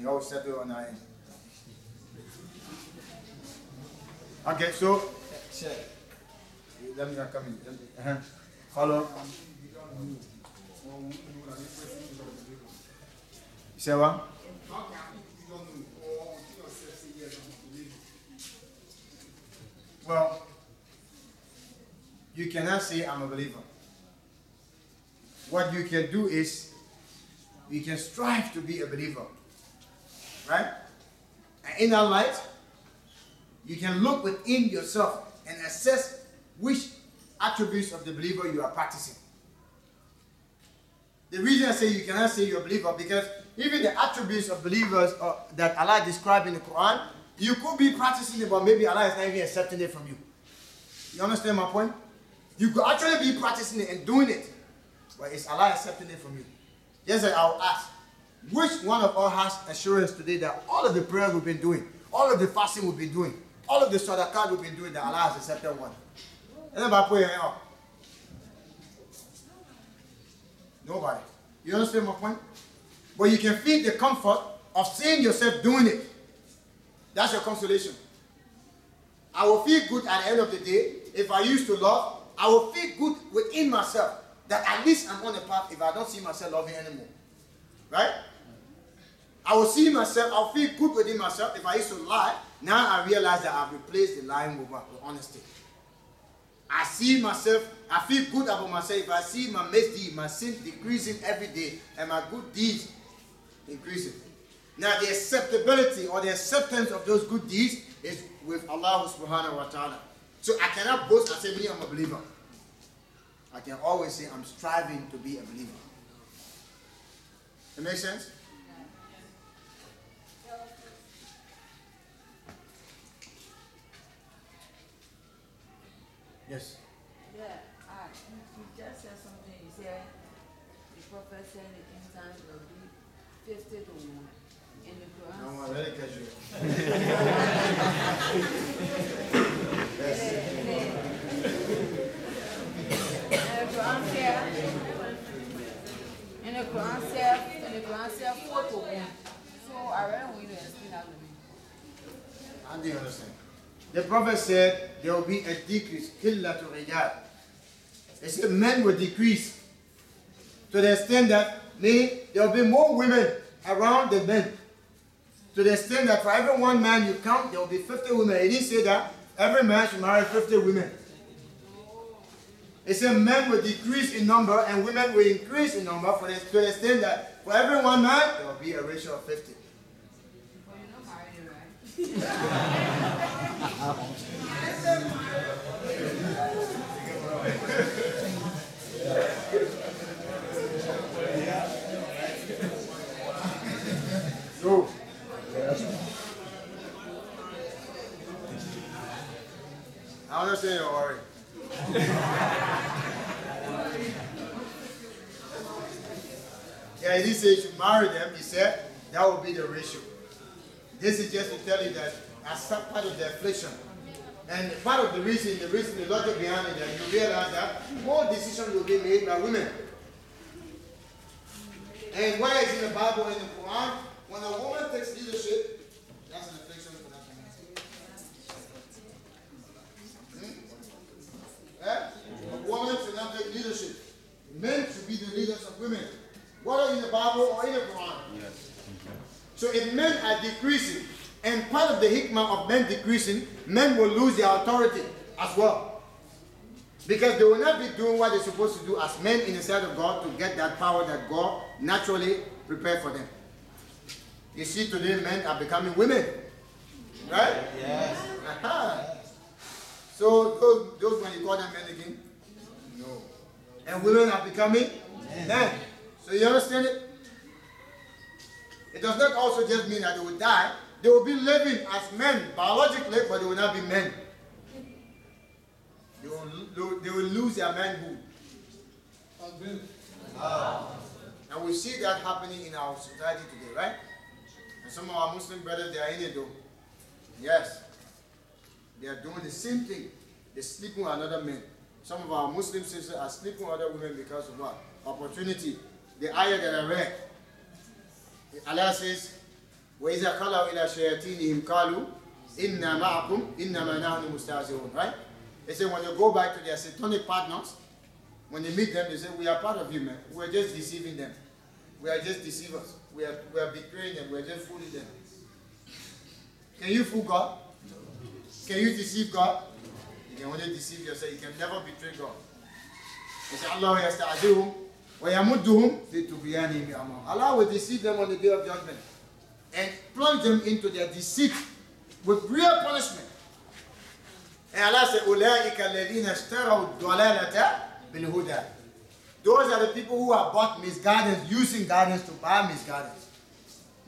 You always settle on our end. Okay, so let me come in. Follow. You say what? Well, you cannot say I'm a believer. What you can do is you can strive to be a believer, right? And in that light, you can look within yourself and assess which attributes of the believer you are practicing. The reason I say you cannot say you're a believer, because even the attributes of believers that Allah described in the Quran, you could be practicing it, but maybe Allah is not even accepting it from you. You understand my point? You could actually be practicing it and doing it, but is Allah accepting it from you? Yes, I will ask, which one of us has assurance today that all of the prayers we've been doing, all of the fasting we've been doing, all of the sadaqah we've been doing, that Allah has accepted one? Nobody. You understand my point? But you can feel the comfort of seeing yourself doing it. That's your consolation. I will feel good at the end of the day. If I used to love, I will feel good within myself that at least I'm on a path if I don't see myself loving anymore. Right? I will see myself, I'll feel good within myself. If I used to lie, now I realize that I've replaced the lying with honesty. I see myself, I feel good about myself if I see my misdeed, my sin decreasing every day and my good deeds increasing. Now the acceptability or the acceptance of those good deeds is with Allah subhanahu wa ta'ala. So I cannot boast and say, me, I'm a believer. I can always say, I'm striving to be a believer. It makes sense? Yes. Yeah, you just said something. You said the prophet said the end times will be 50 to 1. In the Quran. No, I'm very casual. In the Quran said 4 to 1. So I really want you to explain that to me. I didn't understand. The prophet said there will be a decrease. He said men will decrease to the extent that there will be more women around the men. To the extent that for every one man you count, there will be 50 women. He didn't say that every man should marry 50 women. He said men will decrease in number and women will increase in number to the extent that for every one man, there will be a ratio of 50. Well, you're not married, right? So, I understand your worry. Yeah, he didn't say you should marry them. He said that will be the ratio. This is just to tell you that as part of the affliction. And part of the reason, the logic behind it, that you realize that more decisions will be made by women. And why is in the Bible and in the Quran, when a woman takes leadership, that's an affliction for that woman. A woman should not take leadership. Men should be the leaders of women. Whether in the Bible or in the Quran. Yes. So if men are decreasing, and part of the hikmah of men decreasing, men will lose their authority as well. Because they will not be doing what they're supposed to do as men in the sight of God to get that power that God naturally prepared for them. You see, today men are becoming women. Right? Yes. So those when you call them men again? No. And women are becoming men. So you understand it? It does not also just mean that they will die. They will be living as men biologically, but they will not be men. They will lose their manhood. And we see that happening in our society today, right? And some of our Muslim brothers, they are in it though. Yes. They are doing the same thing. They're sleeping with another man. Some of our Muslim sisters are sleeping with other women because of what? Opportunity. The ayah that I read. Allah says, وَإِذَا خَلَوْا إِلَى شَيَاطِينِهِمْ قَالُوا إِنَّا مَعَكُمْ إِنَّمَا نَحْنُ مُسْتَهْزِئُونَ. Right? They say when they go back to their satanic partners, when they meet them, they say, we are part of you, man. We are just deceiving them. We are just deceivers. We are betraying them. We are just fooling them. Can you fool God? Can you deceive God? You can only deceive yourself. You can never betray God. They say, Allah yasta'adihum wa yamudduhum fi tughyanihim ya'mahun. Allah will deceive them on the day of judgment and plunge them into their deceit with real punishment. And Allah said, أُولَٰئِكَ الَّذِينَ اشْتَرَوُا الضَّلَالَةَ بِالْهُدَىٰ. Those are the people who have bought misguidance, using guidance to buy misguidance.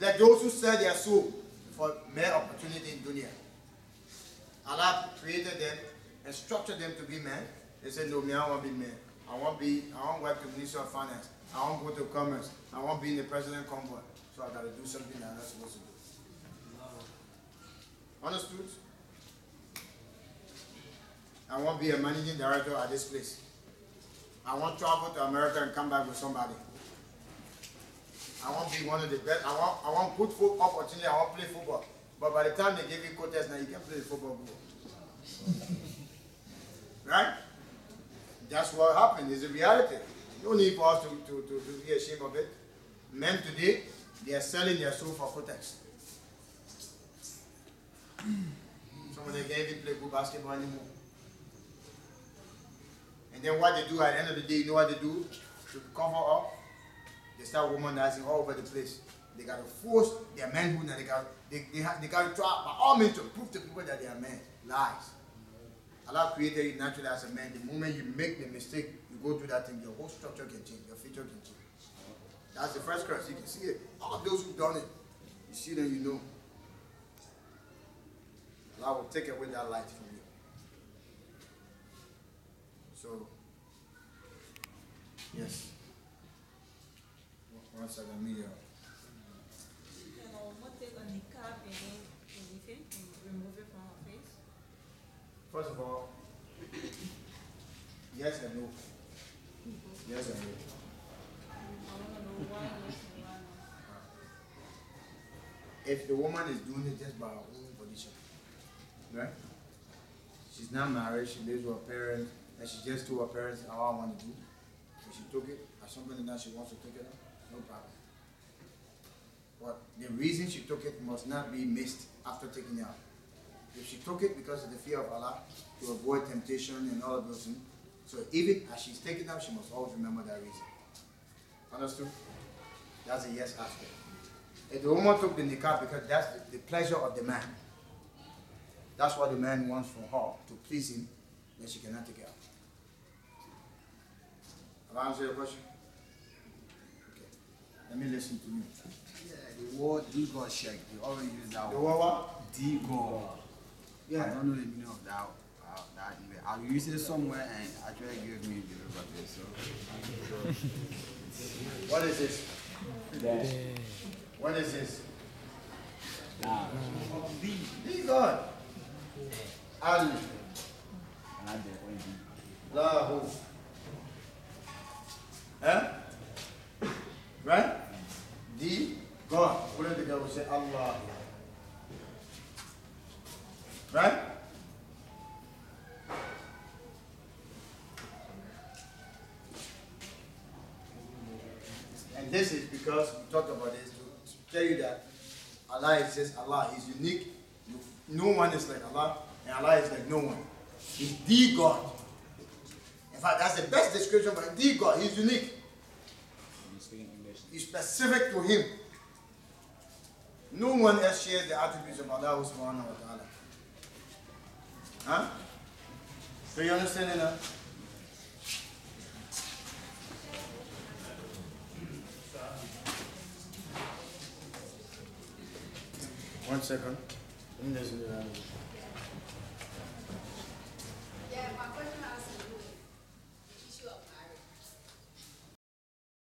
Like those who sell their soul for mere opportunity in dunya. Allah created them and structured them to be men. They said, no, me, I want to be man. I want to work to the Ministry of Finance. I want to go to Commerce. I want to be in the President convoy. So I got to do something that I'm not supposed to do. Understood? I want to be a managing director at this place. I want to travel to America and come back with somebody. I want to be one of the best. I want good football opportunity. I want to play football. But by the time they give you quotas now, you can't play the football. Right? That's what happened. It's a reality. No need for us to be ashamed of it. Men today, they are selling their soul for quotas. Some of them can't even play good basketball anymore. And then what they do at the end of the day, you know what they do? To cover up, they start womanizing all over the place. They got to force their manhood and they got to try by all means to prove to people that they are men. Lies. Allah created you naturally as a man. The moment you make the mistake, you go through that thing, your whole structure can change, your future can change. That's the first curse. You can see it. All those who've done it, you see them, you know. Allah will take away that light from you. So, yes. One second, me. First of all, yes and no. Yes and no. If the woman is doing it just by her own volition, right? She's not married, she lives with her parents, and she just told her parents how I want to do. If she took it, as somebody that she wants to take it up, no problem. But the reason she took it must not be missed after taking it out. If she took it because of the fear of Allah, to avoid temptation and all of those things, so even as she's taking it out, she must always remember that reason. Understood? That's a yes aspect. If the woman took the niqab because that's the pleasure of the man, that's what the man wants from her, to please him, then she cannot take it out. Have I answered your question? Okay. Let me listen to you. Yeah, the word D-God Sheikh, they always use that The word. word what? D-God. Yeah. I don't know the meaning of that even. I'll use it somewhere and actually give me the river there, so. What is this? What is this? Be God. Al. Lahu. Huh? Right? D. God. What did the guy say? Allah. Right? And this is because we talked about this to tell you that Allah is just Allah. He's unique. No one is like Allah, and Allah is like no one. He's the God. In fact, that's the best description for the God. He's unique. He's specific to Him. No one else shares the attributes of Allah subhanahu wa ta'ala. Huh? So you understand it now? 1 second. Let me listen to that.